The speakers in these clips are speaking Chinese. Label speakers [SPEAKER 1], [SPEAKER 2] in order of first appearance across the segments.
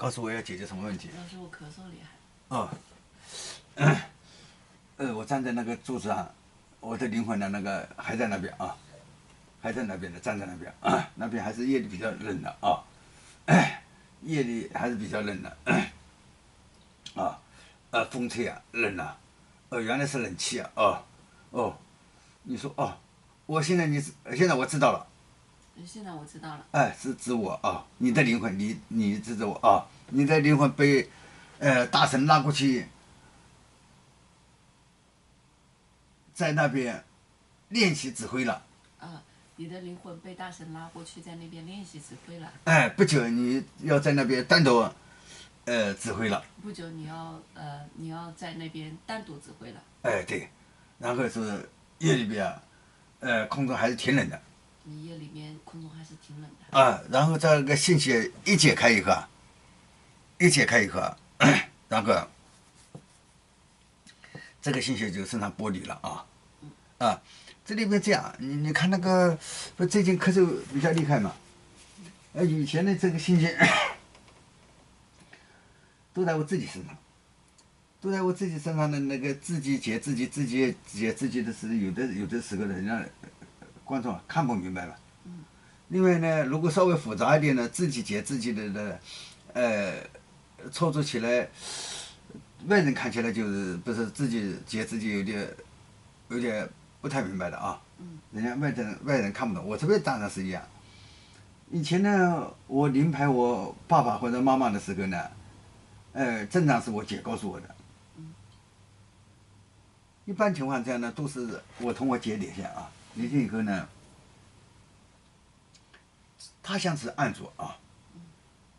[SPEAKER 1] 告诉我要解决什么问题？
[SPEAKER 2] 老师，我咳嗽厉害。
[SPEAKER 1] 哦，我站在那个柱子上，我的灵魂的那个还在那边啊，还在那边的，站在那边啊，那边还是夜里比较冷的啊，夜里还是比较冷的啊，风吹啊，冷啊，原来是冷气啊，你说现在我知道了。
[SPEAKER 2] 现在我知道了。
[SPEAKER 1] 是指我啊，你的灵魂，你指着我啊，你的灵魂被大神拉过去，在那边练习指挥了。
[SPEAKER 2] 你的灵魂被大神拉过去，在那边练习指挥了。
[SPEAKER 1] 不久你要在那边单独指挥了。
[SPEAKER 2] 不久你要在那边单独指挥了。
[SPEAKER 1] 对，然后是夜里边空中还是挺冷的。
[SPEAKER 2] 你夜里面空中还是挺冷的。
[SPEAKER 1] 然后这个信息一解开以后，然后这个信息就身上剥离了这里边这样，你看那个不最近咳嗽比较厉害嘛？以前的这个信息都在我自己身上，的那个自己解自己的是有的时候人家观众看不明白了。另外呢，如果稍微复杂一点呢，自己解自己的操作起来，外人看起来就是不是自己解自己有点不太明白的啊。人家外人看不懂，我这边当然是一样。以前呢，我临排我爸爸或者妈妈的时候呢，正常是我姐告诉我的。一般情况下呢，都是我同我姐连线连线以后呢，她像是案主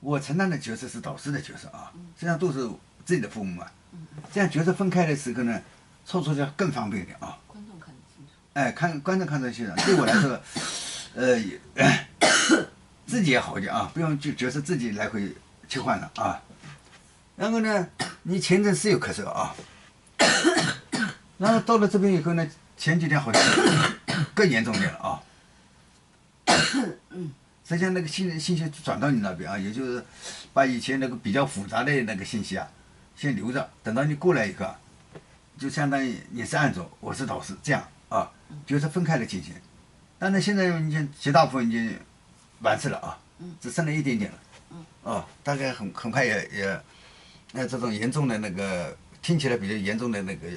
[SPEAKER 1] 我承担的角色是导师的角色实际上都是自己的父母嘛。这样角色分开的时候呢，操作就更方便一点
[SPEAKER 2] 观众看得清楚。
[SPEAKER 1] 观众看得清楚，对我来说，自己也好一点不用角色自己来回切换了然后呢，你前阵是有咳嗽然后到了这边以后呢，前几天好像更严重点了实际上那个信息转到你那边也就是把以前那个比较复杂的那个信息先留着，等到你过来以后就相当于你是案主，我是导师，这样就是分开了进行。但是现在你绝大部分已经完事了只剩了一点点了大概很快也这种严重的那个听起来比较严重的那个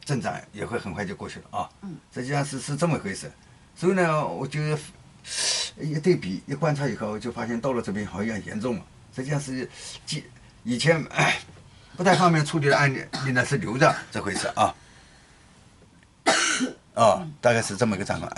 [SPEAKER 1] 症状也会很快就过去了实际上是这么回事。所以呢，我就一对比一观察以后，就发现到了这边好像严重了。实际上是以前不太方便处理的案例呢是留着这回事大概是这么一个状况